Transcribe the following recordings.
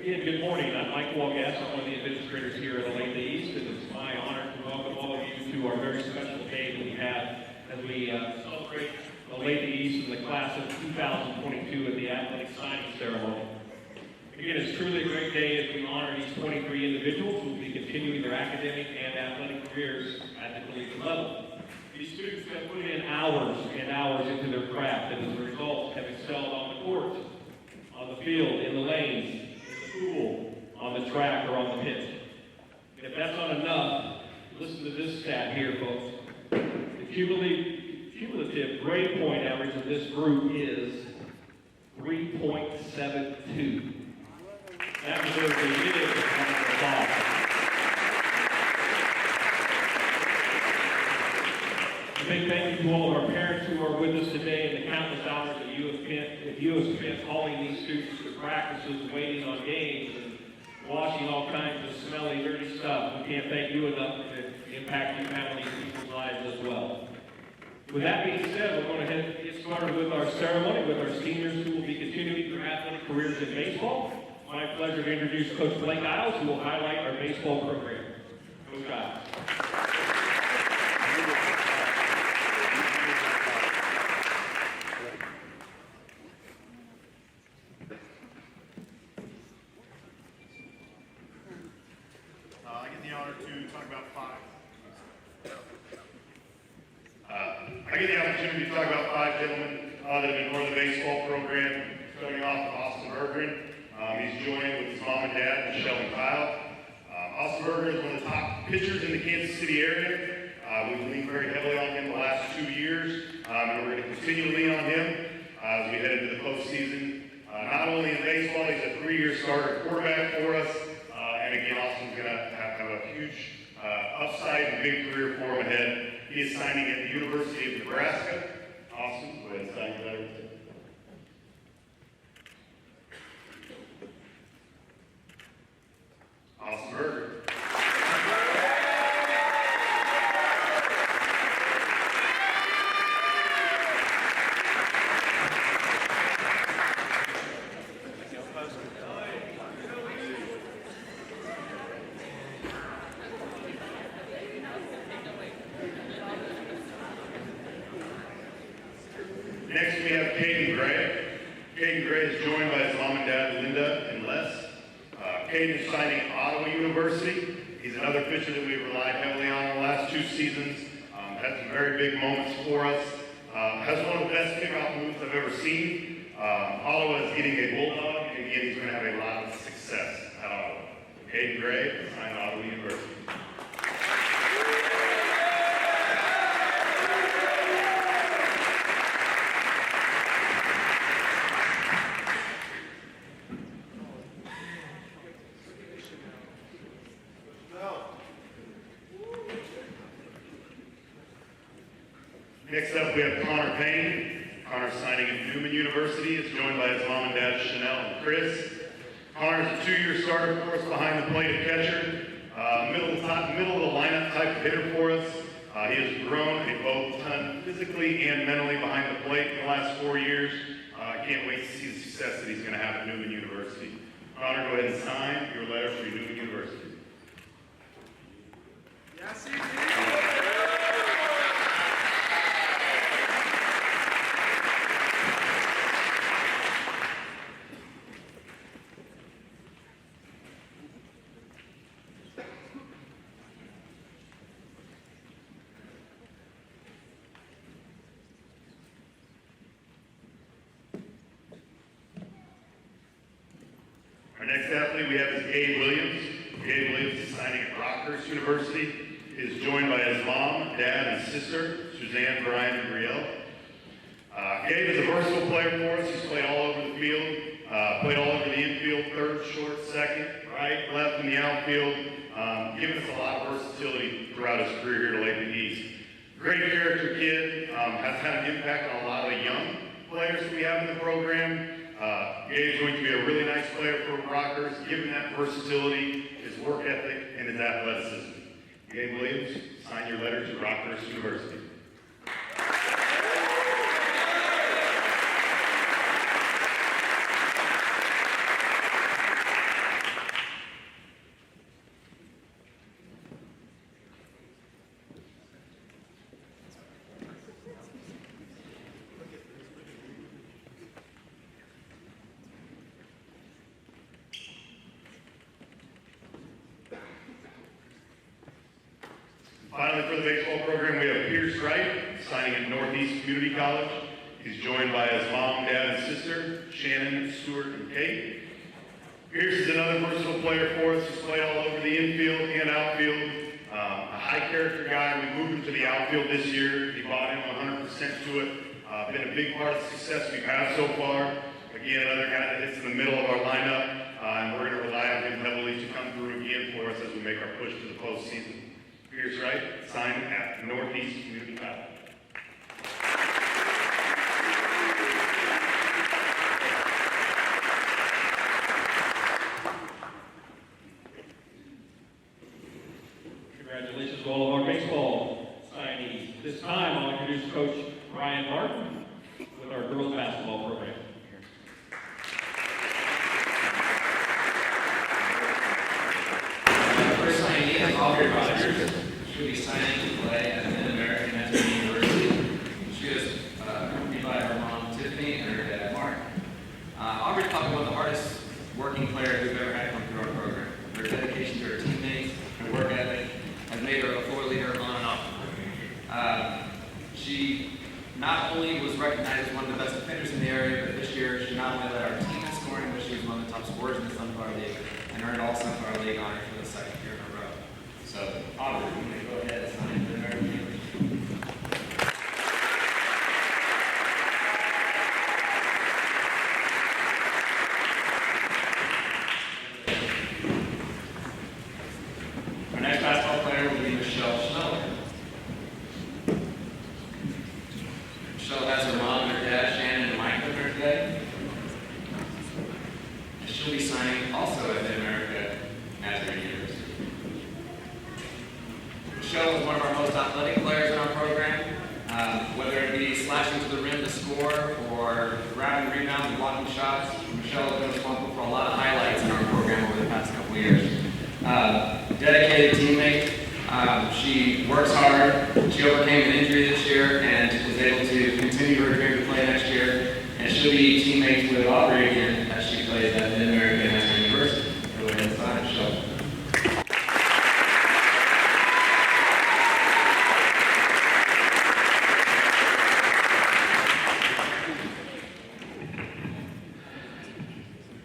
Again, good morning. I'm Mike Walgass. I'm one of the administrators here at Olathe East, and it's my honor to welcome all of you to our very special day that we have as we celebrate Olathe East and the class of 2022 at the athletic signing ceremony. Again, it's truly a great day as we honor these 23 individuals who will be continuing their academic and athletic careers at the collegiate level. These students have put in hours and hours into their craft, and as a result have excelled on the court, on the field, in the lanes, pool, on the track, or on the pitch. If that's not enough, listen to this stat here, folks. The cumulative grade point average of this group is 3.72. That deserves a big round of applause. A big thank you to all of our parents who are with us today and the countless hours that you have spent hauling these students to practices, waiting on games, and washing all kinds of smelly, dirty stuff. We can't thank you enough for the impact you've had on these people's lives as well. With that being said, we're going to get started with our ceremony with our seniors who will be continuing their athletic careers in baseball. My pleasure to introduce Coach Blake Isles, who will highlight our baseball program. Coach Isles. I get the honor to talk about five. Gentlemen that have been part of the baseball program, starting off with Austin Burgoon. He's joined with his mom and dad, Michelle and Kyle. Austin Burgoon is one of the top pitchers in the Kansas City area. We've leaned very heavily on him the last 2 years, and we're going to continue to lean on him as we head into the postseason. Not only in baseball, he's a 3-year starter quarterback for us. And again, Austin's going to have a huge upside and big career for him ahead. He is signing at the University of Nebraska. Austin, go ahead and sign your letter. Austin Burgoon. Next we have Caden Gray. Caden Gray is joined by his mom and dad, Linda and Les. Caden is signing at Ottawa University. He's another pitcher that we've relied heavily on the last 2 seasons. Had some very big moments for us. Has one of the best kickoff moves I've ever seen. Ottawa is getting a bulldog, and again, he's going to have a lot of success at Ottawa. Caden Gray, signed at Ottawa University. Next up, we have Connor Payne. Connor's signing at Newman University. Is joined by his mom and dad, Chanel and Chris. Connor's a 2-year starter for us behind the plate at catcher. Middle of the lineup type of hitter for us. He has grown a ton physically and mentally behind the plate in the last 4 years. I can't wait to see the success that he's going to have at Newman University. Connor, go ahead and sign your letter for Newman University. Yes, he Our next athlete we have is Gabe Williams. Gabe Williams is signing at Rockhurst University. He is joined by his mom, dad, and sister, Suzanne, Brian, and Brielle. Gabe is a versatile player for us. He's played all over the field, played all over the infield, third, short, second, right, left, in the outfield, giving us a lot of versatility throughout his career here at Olathe East. Great character kid, has had an impact on a lot of the young players that we have in the program. Gabe's going to be a really nice player for Rockhurst, given that versatility, his work ethic, and his athleticism. Gabe Williams, sign your letter to Rockhurst University. Finally, for the baseball program, we have Pierce Wright, signing at Northeast Community College. He's joined by his mom, dad, and sister, Shannon, Stuart, and Kate. Pierce is another versatile player for us. He's played all over the infield and outfield. A high-character guy. We moved him to the outfield this year. He bought in 100% to it. Been a big part of the success we've had so far. Again, another guy that hits in the middle of our lineup, and we're going to rely on him heavily to come through again for us as we make our push to the postseason. Pierce Wright, signed at Northeast Community College. Congratulations to all of our baseball signees. This time, I'll introduce Coach Ryan Martin with our girls basketball program. First signee is Avery Frazier. She'll be signing to play at Mid-American National University. She is accompanied by her mom, Tiffany, and her dad, Mark. Aubrey's probably one of the hardest working players we've ever had come through our program. Her dedication to her teammates, her work ethic, has made her a floor leader on and off. She not only was recognized as one of the best defenders in the area, but this year she not only led our team in scoring, but she was one of the top scorers in the Sunflower League and earned all Sunflower League honors for the second year in a row. So, Aubrey, you may go ahead and sign for the American University. Our next basketball player will be Michelle Schneller. Michelle has her mom, her dad, Shannon, and Mike with her today. And she'll be signing also at the America Nazarene University. Michelle is one of our most athletic players in our program. Whether it be slashing to the rim to score or grabbing rebounds and blocking shots, Michelle has been responsible for a lot of highlights in our program over the past couple of years. Dedicated teammate. She works hard. She overcame an injury this year and was able to continue her dream to play next year. And she'll be teammates with Aubrey again as she plays at the American National University. Go ahead and sign, Michelle.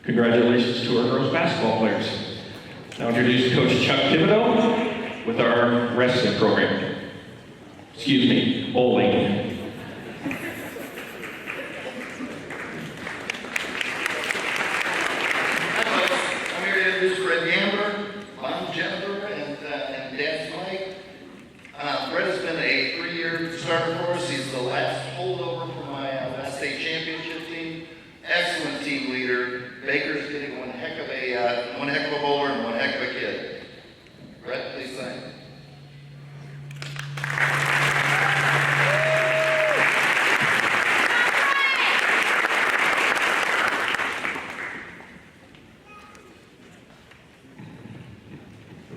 Congratulations to our girls basketball players. Now introduce Coach Chuck Thibodeau with our wrestling program. Excuse me, bowling. I'm here to introduce Fred Gambler, Mom Jennifer, and Dad's Mike. Fred has been a 3-year starter for us. He's the last holdover from my last state championship team. Excellent team leader. Baker's getting one heck of a bowler and one heck of a kid. Fred, please sign.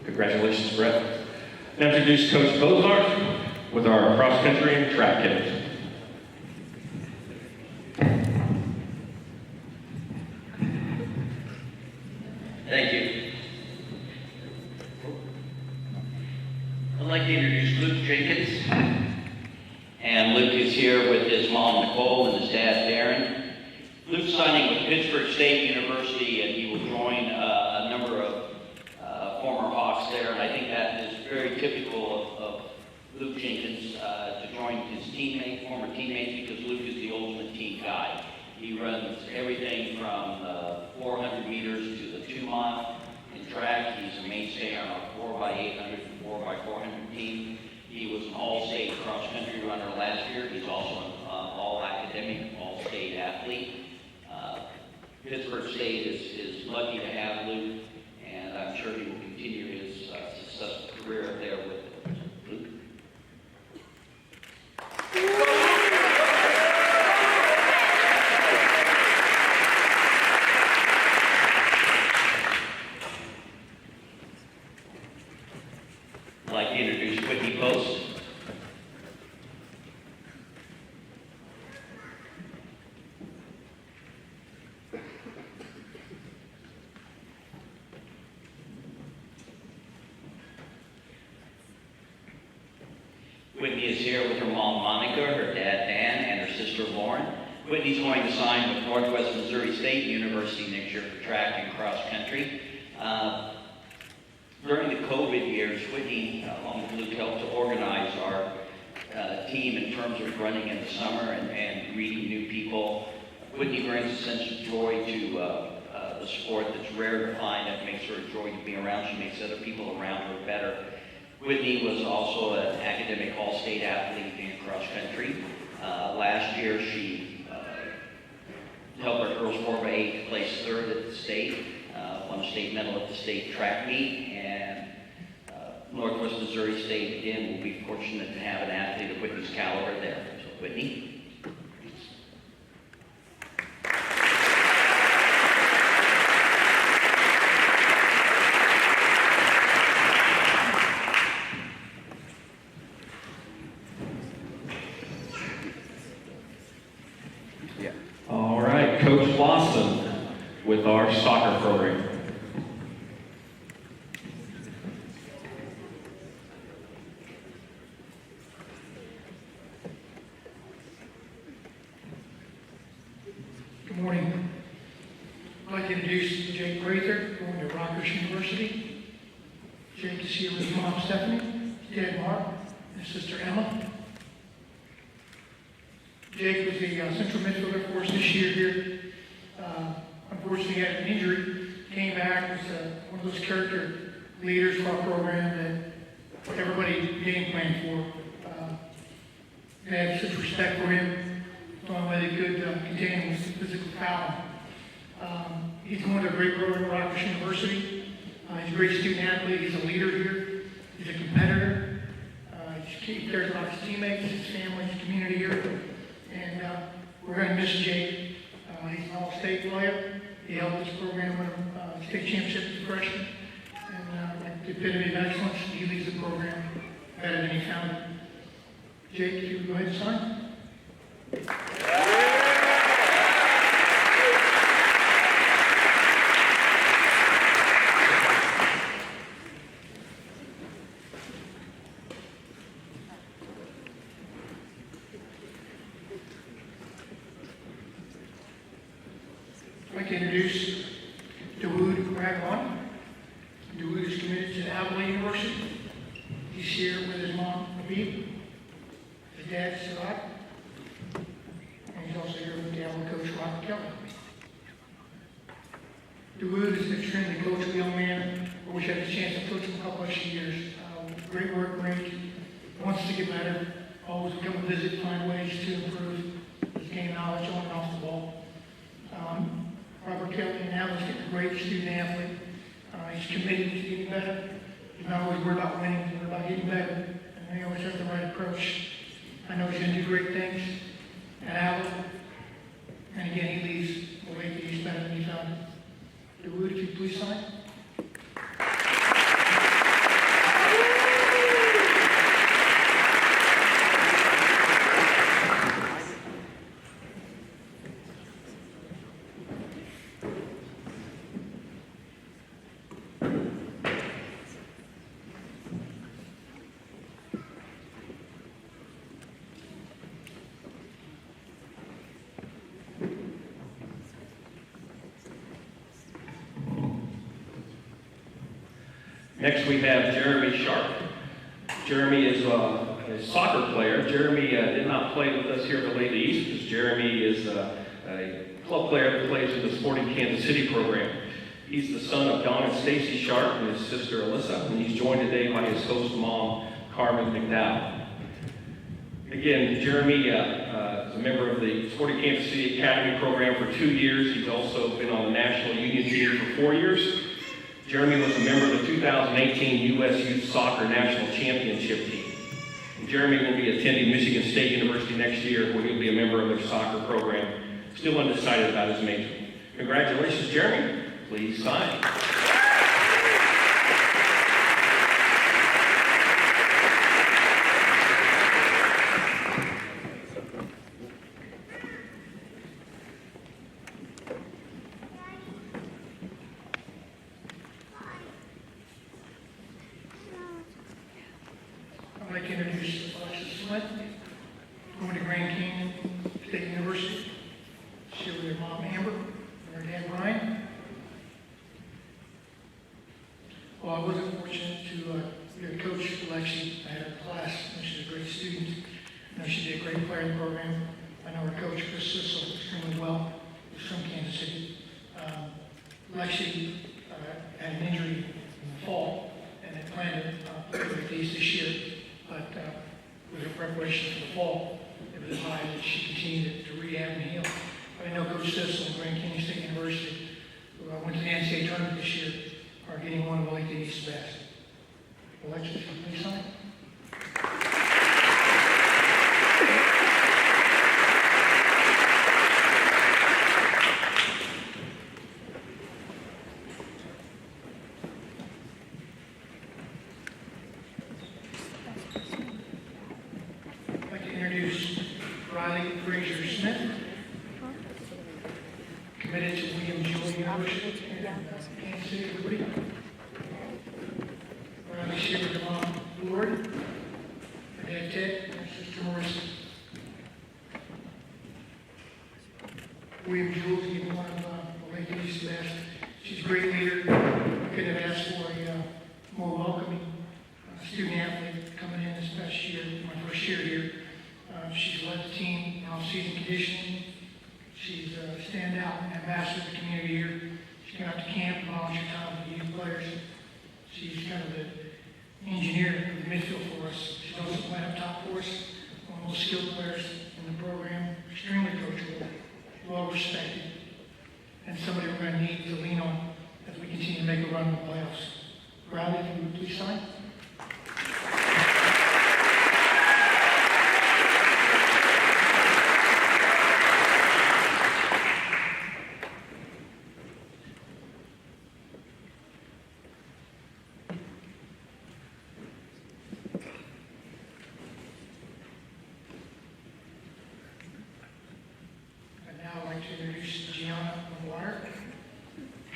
Congratulations, Brett. Now introduce Coach Bozart with our cross-country and track kids. Thank you. I'd like to introduce Luke Jenkins. And Luke is here with his mom, Nicole, and his dad, Darren. Luke's signing with Pittsburgh State University, and he will join a number of former Hawks there. And I think that is very typical of Luke Jenkins to join his former teammates, because Luke is the ultimate team guy. He runs everything from 400 meters to the 2-mile in track. He's a mainstay on our 4x800 and 4x400 team. He was an all-state cross-country runner last year. He's also an all-academic, all-state athlete. Pittsburgh State is lucky to have Luke, and I'm sure he will continue his successful career there with Luke. I'd like to introduce Whitney Post. Whitney is here with her mom, Monica, her dad, Dan, and her sister, Lauren. Whitney's going to sign with Northwest Missouri State University next year for track and cross country. During the COVID years, Whitney, along with Luke, helped to organize our team in terms of running in the summer and meeting new people. Whitney brings a sense of joy to the sport that's rare to find. That makes her a joy to be around. She makes other people around her better. Whitney was also an academic all-state athlete in cross country. Last year, she helped our girls 4x8 place third at the state, won a state medal at the state track meet, and Northwest Missouri State, again, will be fortunate to have an athlete of Whitney's caliber there. So, Whitney. All right, Coach Lawson with our soccer program. Good morning. I'd like to introduce Jake Frazier, going to Rutgers University. Jake is here with his mom, Stephanie, his dad, Mark, and his sister, Emma. Jake was the central midfielder for us this year here. Unfortunately, had an injury, came back, was one of those character leaders for our program that everybody game planned for. They had such respect for him. The only way they could contain him was physical foul. He's going to a great program at Rutgers University. He's a great student athlete. He's a leader here. He's a competitor. He cares about his teammates, his family, his community here. And we're going to miss Jake. He's an all-state player. He helped this program win a state championship as a freshman. And like the epitome of excellence, he leads the program better than he found it. Jake, if you would go ahead and sign. I'd like to introduce Dawood Ragwan. Dawood is committed to Abilene University. He's here with his mom, Habib, his dad, Sarat, and he's also here with the Abilene coach, Robert Kelly. Dawood is an extremely coachable young man. I wish I had a chance to coach him a couple of years. Great work rate, wants to get better, always come and visit, find ways to improve his game knowledge on and off the ball. Robert Kelly now is a great student athlete. He's committed to getting better. He's not always worried about winning, he's worried about getting better. And he always has the right approach. I know he's going to do great things at Abilene. And again, he leaves the way that he's better than he found it. Dawood, if you please sign. Next we have Jeremy Sharp. Jeremy is a soccer player. Jeremy did not play with us here at the Lady East because Jeremy is a club player that plays in the Sporting Kansas City program. He's the son of Don and Stacy Sharp and his sister Alyssa, and he's joined today by his host mom, Carmen McDowell. Again, Jeremy is a member of the Sporting Kansas City Academy program for 2 years. He's also been on the National Union team for 4 years. Jeremy was a member of the 2018 U.S. Youth Soccer National Championship team. And Jeremy will be attending Michigan State University next year, where he'll be a member of their soccer program. Still undecided about his major. Congratulations, Jeremy. Please sign. I'd like to introduce Alexis mom Amber and her dad Brian. Well, I wasn't fortunate to get Coach Lexi. I had her class, and she's a great student. I know she'd be a great player in the program. I know her coach, Kristoff, extremely well. She's from Kansas City. Lexi had an injury in the fall, and they planned to play with these this year, but with her preparation for the fall, it was advised that she continued to rehab and heal. But I know Coach Sissel and Grand Canyon State University, who went to the NCAA tournament this year, are getting one of Lake East's best. Alexis, please sign. I'd like to introduce Avery Frazier, committed to William Jewell University in Kansas City, Liberty. Riley shared with her mom, Lord, her dad, Ted, and her sister, Marissa. William Jewell is even one of the Lake East's best. She's a great leader. Couldn't have asked for a more welcoming student athlete coming in this past year, my first year here. She's led the team in off-season conditioning. She's a standout ambassador of the community here. She came out to camp and volunteer time with the youth players. She's kind of the engineer of the midfield for us. She knows the plan up top for us. One of the most skilled players in the program. Extremely coachable, well respected, and somebody we're going to need to lean on as we continue to make a run in the playoffs. Riley, if you would please sign.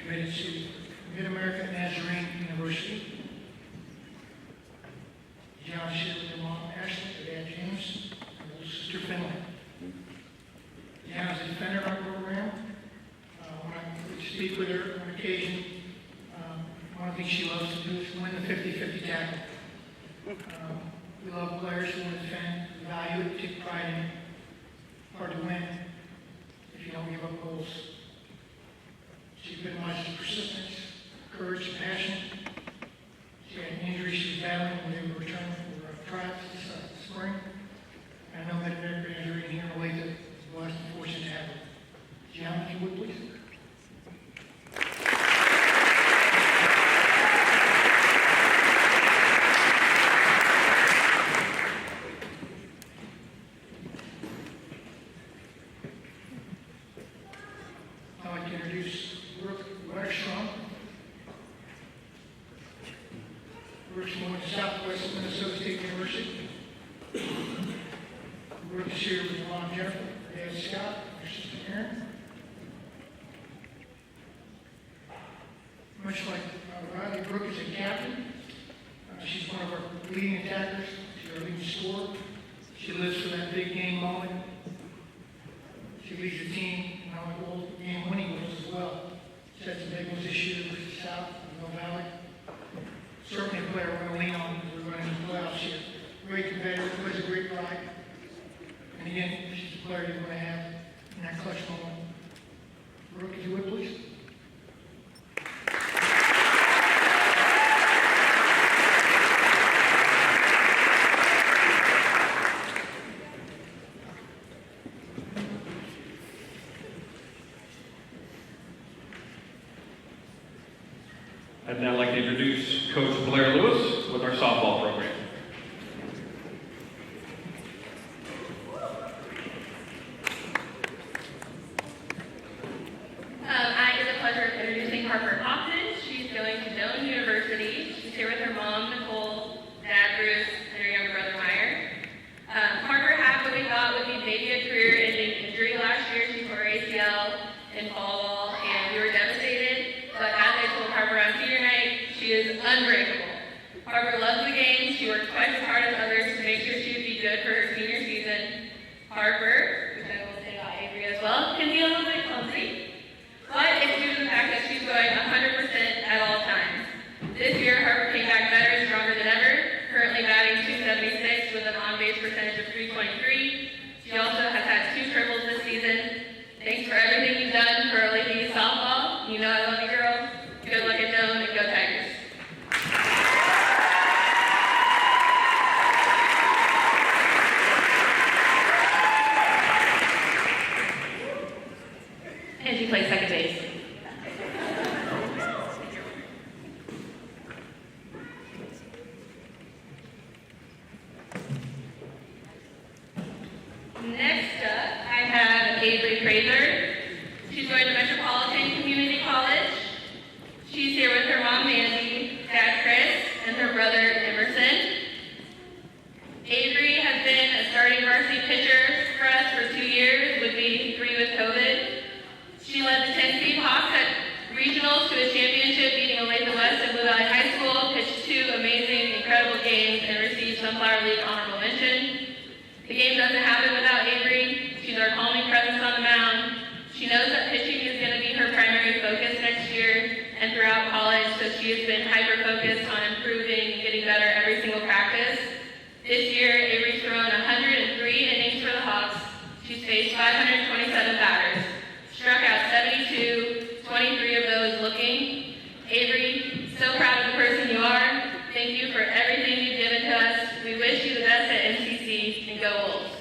Committed to Mid-America Nazarene University. Gianna shared with her mom, Ashley, her dad, James, and her little sister, Finley. Gianna's a defender in our program. When I speak with her on occasion, one of the things she loves to do is win the 50-50 tackle. We love players who want to defend, we value it, take pride in it. Hard to win if you don't give up goals. She epitomizes persistence, courage, and passion. She had an injury she was battling when they were returning for tryouts this spring. And I know that every injury in here in Olathe is blessed and fortunate to have her. Gianna, if you would, please. I'd like to introduce Brooke Wetterstrom. Brooke's going to Southwest Minnesota State University. Brooke is here with her mom Jennifer, her dad Scott, her sister Karen. Much like Riley, Brooke is a captain. She's one of our leading attackers. She's our leading scorer. She lives for that big game moment. She leads the team in our goal game winning goals as well. She had some big ones this year versus South and Mill Valley. Certainly a player we're going to lean on as we're running the playoffs here. Great competitor, plays a great pride. And again, she's a player you're going to have in that clutch moment. Brooke, if you would, please. I'd now like to introduce Coach Blair Lewis with our softball program. I get the pleasure of introducing Harper Hoffman. She's going to Doane University. She's here with her mom, Nicole, dad, Bruce, and her younger brother, Meyer. Harper had what we thought would be maybe a career-ending injury last year. She tore her ACL in fall ball, and we were devastated. But as I told Harper on senior night, she is unbreakable. Harper loves the game. She worked twice as hard as others to make sure she would be good for her senior season. Harper, which I will say about Avery as well, can be a little bit clumsy. and she plays second base. Next up, I have Avery Frazier. She's going to Metropolitan Community College. She's here with her mom, Mandy, dad, Chris, and her brother, Emerson. Avery has been a starting varsity pitcher for us for 2 years, would be 3 with COVID. She led the Tennessee Hawks at regionals to a championship, beating Olathe West at Blue Valley High School, pitched 2 amazing, incredible games, and received Sunflower League honorable mention. The game doesn't happen without Avery. She's our calming presence on the mound. She knows that pitching is going to be her primary focus next year and throughout college, so she has been hyper-focused on improving and getting better every single practice. This year, Avery's thrown 103 innings for the Hawks. She's faced 527 batters, struck out 72, 23 of those looking. Avery, so proud of the person you are. Thank you for everything you've given to us. We wish you the best at MCC, and go Wolves.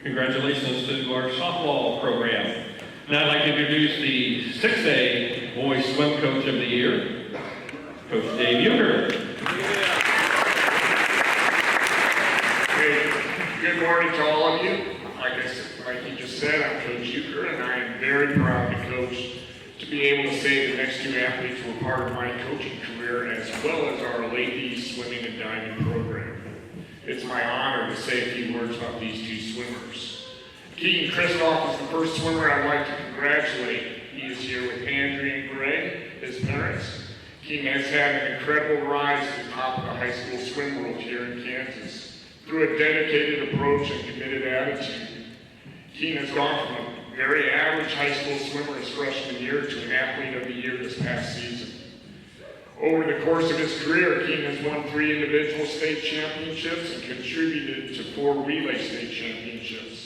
Congratulations to our softball program. Now I'd like to introduce the 6A boys swim coach of the year, Coach Dave Euchre. Good morning to all of you. Like you just said, I'm Coach Euchre, and I am very proud to coach, to be able to say the next 2 athletes were part of my coaching career, as well as our Olathe swimming and diving program. It's my honor to say a few words about these 2 swimmers. Keaton Kristoff is the first swimmer I'd like to congratulate. He is here with Andrea and Gray, his parents. Keaton has had an incredible rise to the top of the high school swim world here in Kansas through a dedicated approach and committed attitude. Keaton has gone from a very average high school swimmer his freshman year to an athlete of the year this past season. Over the course of his career, Keaton has won 3 individual state championships and contributed to 4 relay state championships.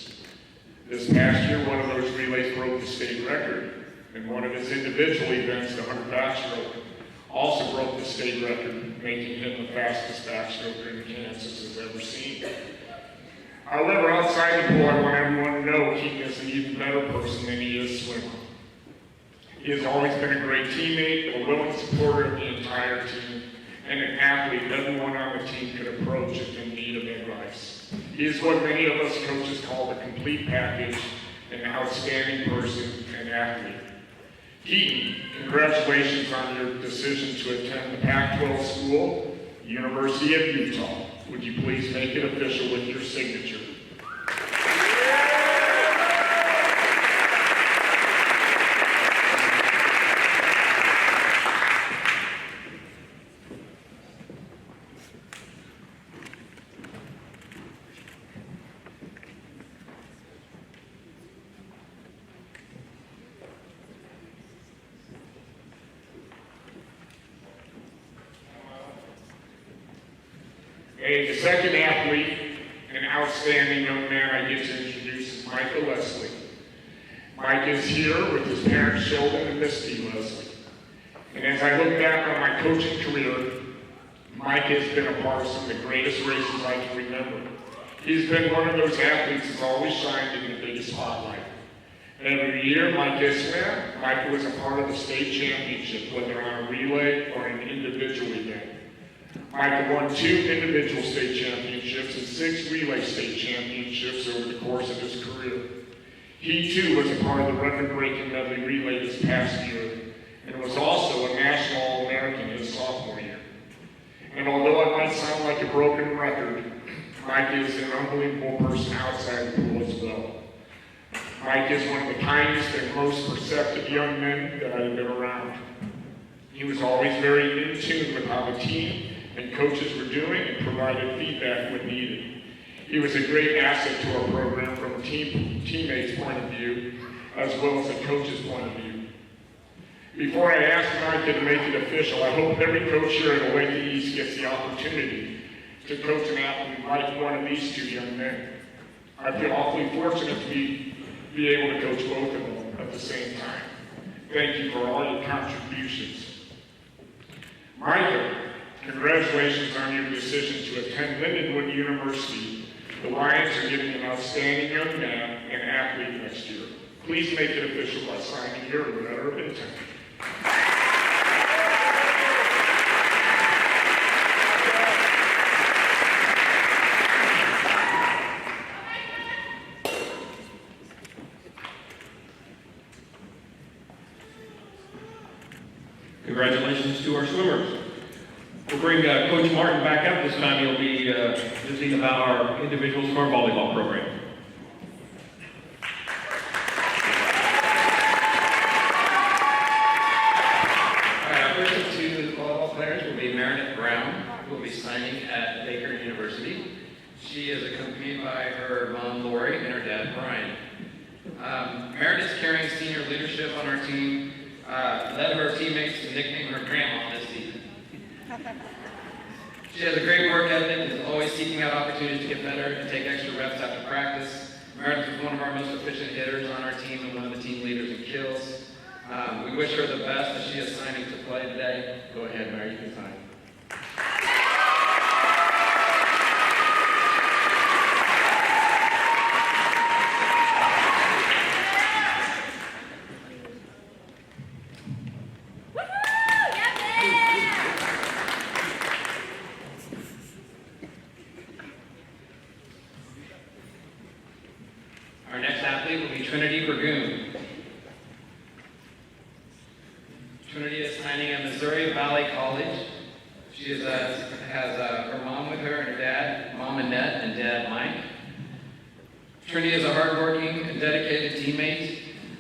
This past year, one of those relays broke the state record, and one of his individual events, the 100 backstroke, also broke the state record, making him the fastest backstroker in Kansas has ever seen. However, outside the pool, I want everyone to know Keaton is an even better person than he is swimmer. He has always been a great teammate, a willing supporter of the entire team, and an athlete everyone on the team could approach if in need of advice. He is what many of us coaches call the complete package, an outstanding person and athlete. Keaton, congratulations on your decision to attend the Pac-12 school, University of Utah. Would you please make it official with your signature? The second athlete, an outstanding young man I get to introduce is Michael Leslie. Mike is here with his parents Sheldon and Misty Leslie. And as I look back on my coaching career, Mike has been a part of some of the greatest races I can remember. He's been one of those athletes that's always shined in the biggest spotlight. Every year Mike swam, Michael was a part of the state championship, whether on a relay or an individual event. Michael won 2 individual state championships and 6 relay state championships over the course of his career. He too was a part of the record-breaking medley relay this past year, and was also a national All-American his sophomore year. And although I might sound like a broken record, Mike is an unbelievable person outside the pool as well. Mike is one of the kindest and most perceptive young men that I've been around. He was always very in tune with how the team and coaches were doing and provided feedback when needed. He was a great asset to our program from a teammate's point of view, as well as a coach's point of view. Before I ask Mike to make it official, I hope every coach here at Olathe East gets the opportunity to coach an athlete like one of these 2 young men. I feel awfully fortunate to be able to coach both of them at the same time. Thank you for all your contributions. Micah, congratulations on your decision to attend Lindenwood University. The Lions are giving an outstanding young man and athlete next year. Please make it official by signing your letter of intent. Congratulations to our swimmers. We'll bring Coach Martin back up. This time he'll be visiting about our individual swim volleyball program. All right, our first two volleyball players will be Meredith Brown, who will be signing at Baker University. She is accompanied by her mom, Lori, and her dad, Brian. Meredith's carrying senior leadership on our team, led her teammates to nickname her grandma this season. She has a great work ethic and is always seeking out opportunities to get better and take extra reps after practice. Meredith is one of our most efficient hitters on our team and one of the team leaders in kills. We wish her the best as she is signing to play today. Go ahead, Mary, you can sign. Our next athlete will be Trinity Burgoon. Trinity is signing at Missouri Valley College. She has her mom with her and her dad, Mom Annette and Dad Mike. Trinity is a hardworking and dedicated teammate.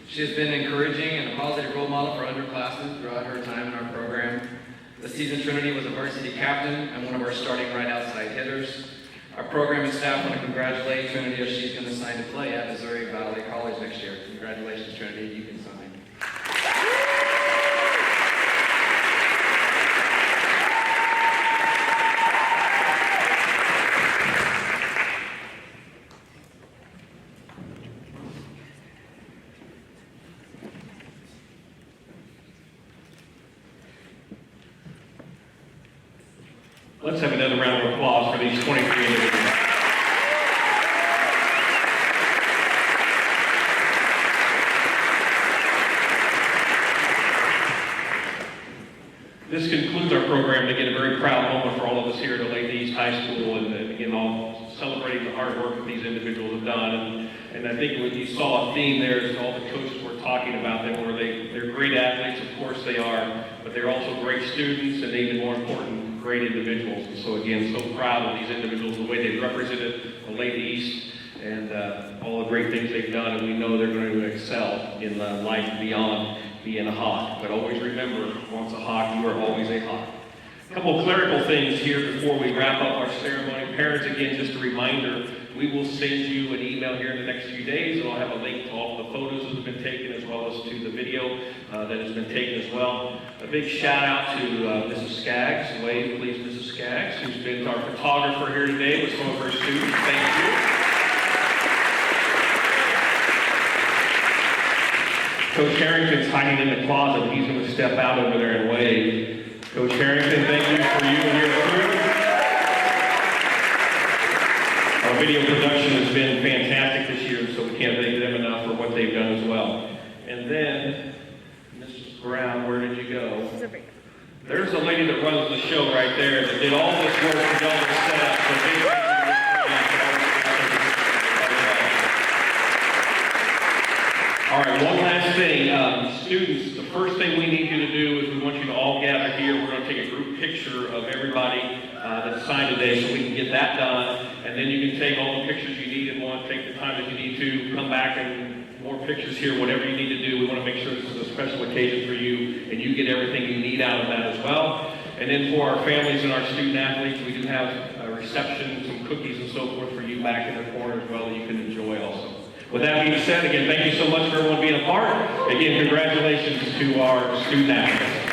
She has been encouraging and a positive role model for underclassmen throughout her time in our program. This season, Trinity was a varsity captain and one of our starting right outside hitters. Our program and staff want to congratulate Trinity as she's going to sign to play at Missouri Valley College next year. Congratulations, Trinity. You can sign. Let's have another round of applause for these 23 individuals. This concludes our program. Again, a very proud moment for all of us here at Olathe East High School, and again, all celebrating the hard work that these individuals have done. And I think what you saw a theme there is all the coaches were talking about them, where they're great athletes, of course they are, but they're also great students, and even more important, great individuals. And so again, so proud of these individuals, the way they've represented Olathe East, and all the great things they've done, and we know they're going to excel in life beyond being a Hawk. But always remember, once a Hawk, you are always a Hawk. A couple of clerical things here before we wrap up our ceremony. Parents, again, just a reminder, we will send you an email here in the next few days. It'll have a link to all the photos that have been taken, as well as to the video that has been taken as well. A big shout out to Mrs. Skaggs. Wave, please, Mrs. Skaggs, who's been our photographer here today with some of her students. Thank you. Coach Harrington's hiding in the closet. He's going to step out over there and wave. Coach Harrington, thank you for you and your crew. Our video production has been fantastic this year, so we can't thank them enough for what they've done as well. And then, Mrs. Brown, where did you go? There's a lady that runs the show right there that did all this work to get all this set up. So big thank you. All right, one last thing. Students, the first thing we need you to do is we want you to all gather here. We're going to take a group picture of everybody that signed today so we can get that done. And then you can take all the pictures you need and want to take the time that you need to come back and more pictures here, whatever you need to do. We want to make sure this is a special occasion for you and you get everything you need out of that as well. And then for our families and our student athletes, we do have a reception, some cookies and so forth for you back in the corner as well that you can enjoy also. With that being said, again, thank you so much for everyone being a part. Again, congratulations to our student athletes.